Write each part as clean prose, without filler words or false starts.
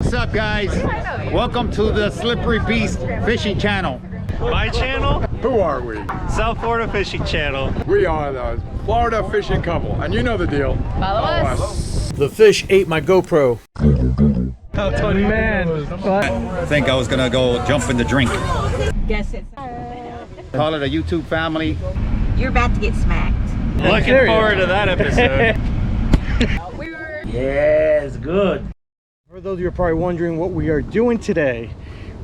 What's up, guys? Welcome to the Slippery Beast Fishing Channel. My channel? Who are we? South Florida Fishing Channel. We are the Florida fishing couple, and you know the deal. Follow us. The fish ate my GoPro. Oh, man. I think I was gonna go jump in the drink. Guess it's. Call it a YouTube family. You're about to get smacked. Looking forward to that episode. Yes, good. For those of you who are probably wondering what we are doing today,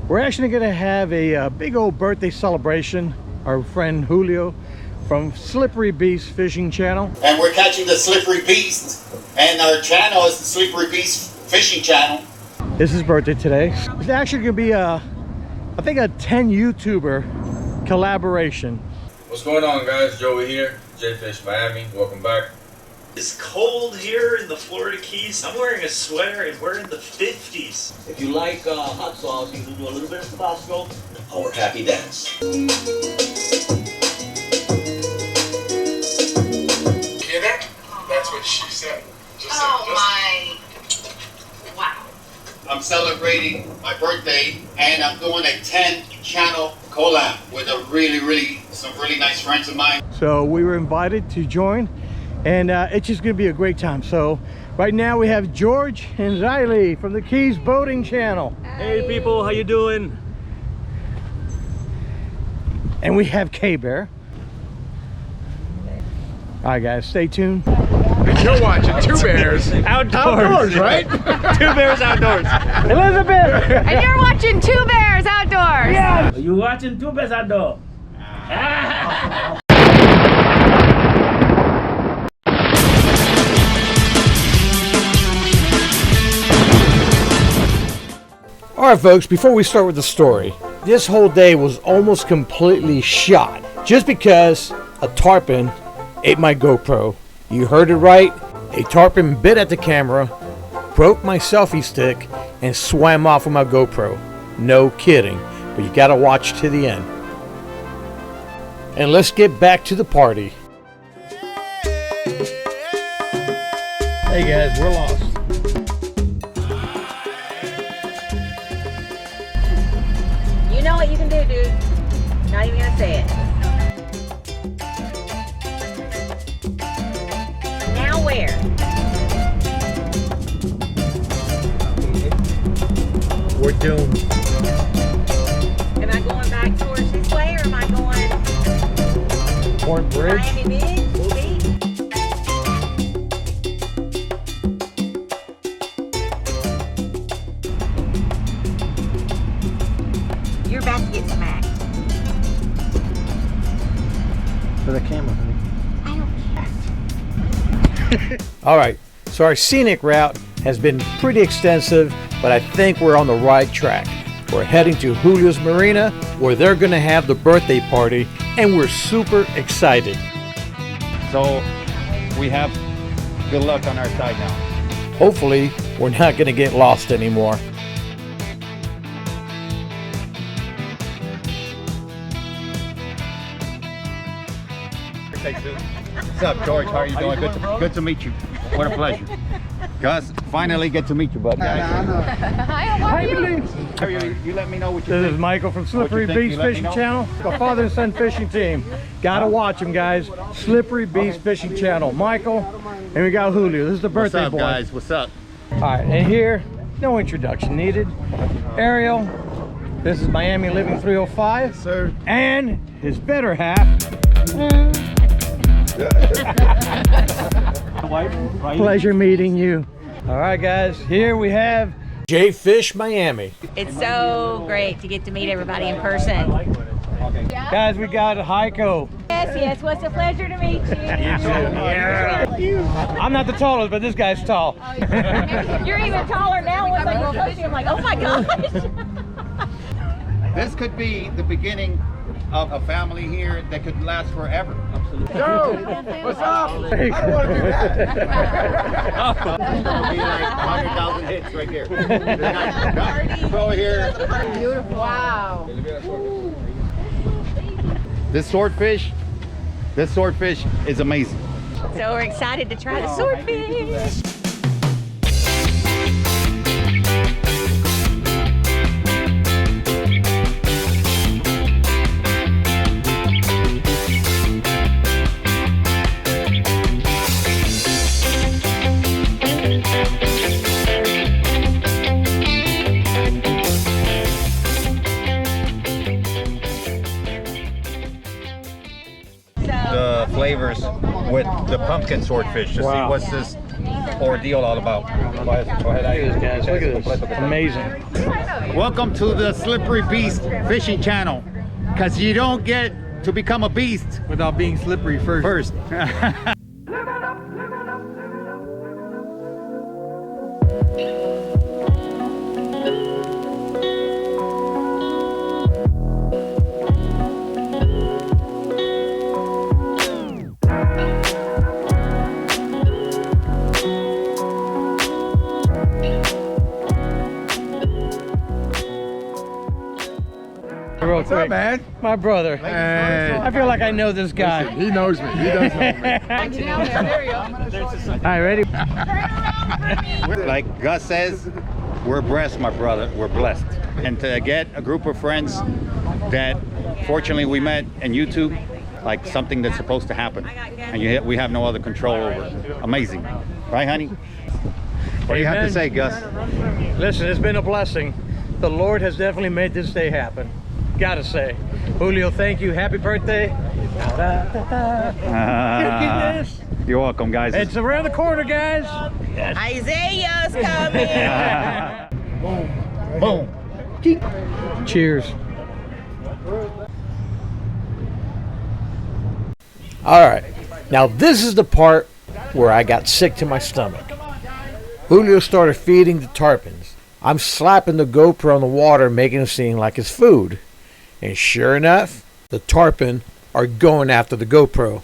we're actually going to have a big old birthday celebration. Our friend Julio from Slippery Beast Fishing Channel. And we're catching the Slippery Beast. And our channel is the Slippery Beast Fishing Channel. It's his birthday today. It's actually going to be I think a 10 YouTuber collaboration. What's going on, guys? Joey here, JFishMiami. Welcome back. It's cold here in the Florida Keys. I'm wearing a sweater and we're in the 50s. If you like hot sauce, you can do a little bit of Tabasco. Our happy dance. Hear that? That's what she said. Wow. I'm celebrating my birthday and I'm doing a 10 channel collab with some really nice friends of mine. So we were invited to join, and it's just going to be a great time. So right now we have George and Riley from the Keys Boating Channel. Hey people, how you doing? And we have K-Bear. All right, guys, stay tuned. You're watching Two Bears. Outdoors, right? Two Bears outdoors. Elizabeth! And you're watching Two Bears Outdoors. Yeah. You watching Two Bears Outdoor? All right, folks, before we start with the story, this whole day was almost completely shot just because a tarpon ate my GoPro. You heard it right. A tarpon bit at the camera, broke my selfie stick, and swam off with my GoPro. No kidding, but you gotta watch to the end. And let's get back to the party. Hey guys, we're lost. You know what you can do, dude. Not even gonna say it. Now where? We're doomed. Am I going back towards this way, or am I going Port Bridge. Miami Beach? You're about to get smacked. For the camera, honey. I don't care. All right, so our scenic route has been pretty extensive, but I think we're on the right track. We're heading to Julio's Marina, where they're gonna have the birthday party, and we're super excited. So we have good luck on our side now. Hopefully, we're not gonna get lost anymore. What's up, George? How are you doing? Good to meet you. What a pleasure. Gus, finally get to meet you, buddy. Hi, how are you? You let me know what you This think. is Michael from Slippery What you think, Beast you let me Fishing know? Channel, the father and son fishing team. Gotta watch them, guys. Slippery Beast Fishing Channel. Michael, and we got Julio. This is the What's birthday up, boy. guys? What's up? All right, and here, no introduction needed. Ariel, this is Miami Living 305. Yes, sir. And his better half. Pleasure meeting you. All right, guys, here we have JFishMiami. It's so great to get to meet everybody in person. Guys, we got Heiko. Yes, what's a pleasure to meet you. I'm not the tallest, but this guy's tall. You're even taller now. Once I go close to you, I'm like, oh my gosh. This could be the beginning of a family here that could last forever. Joe, what's up? I don't want to do that. It'll be like 100,000 hits right here. Go here. Beautiful. Wow. This swordfish is amazing. So we're excited to try the swordfish. with the pumpkin swordfish to see what's this ordeal all about. Go ahead, guys. Look at this. Amazing. Welcome to the Slippery Beast Fishing Channel, because you don't get to become a beast without being slippery first. What's up, man? My brother. Hey. I feel like I know this guy. Listen, he knows me. He does know me. All right, ready? Like Gus says, we're blessed, my brother. We're blessed. And to get a group of friends that fortunately we met in YouTube, like something that's supposed to happen. And we have no other control over it. Amazing. Right, honey? What do you have to say, Gus? Listen, it's been a blessing. The Lord has definitely made this day happen. Gotta say. Julio, thank you. Happy birthday. You're welcome, guys. It's around the corner, guys. Isaiah's coming. Boom. Cheers. All right. Now this is the part where I got sick to my stomach. Julio started feeding the tarpons. I'm slapping the GoPro on the water, making it seem like it's food. And sure enough, the tarpon are going after the GoPro.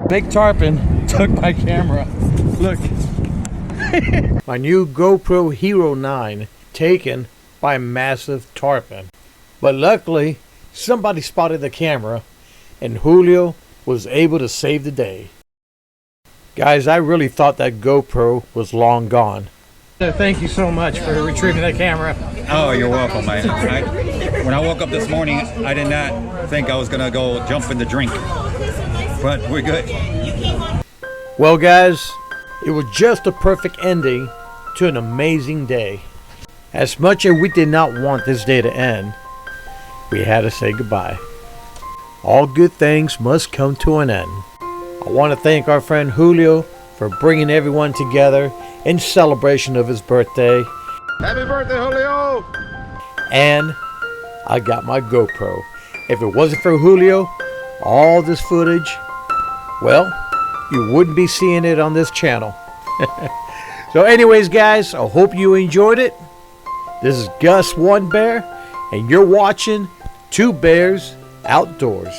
Big tarpon took my camera. Look. My new GoPro Hero 9 taken by a massive tarpon. But luckily, somebody spotted the camera and Julio was able to save the day. Guys, I really thought that GoPro was long gone. Thank you so much for retrieving that camera. Oh, you're welcome, man. When I woke up this morning, I did not think I was gonna go jump in the drink, but we're good. Well, guys, it was just a perfect ending to an amazing day. As much as we did not want this day to end, we had to say goodbye. All good things must come to an end. I want to thank our friend Julio for bringing everyone together in celebration of his birthday. Happy birthday, Julio! And I got my GoPro. If it wasn't for Julio, all this footage, well, you wouldn't be seeing it on this channel. So anyways, guys, I hope you enjoyed it. This is Gus One Bear, and you're watching Two Bears Outdoors.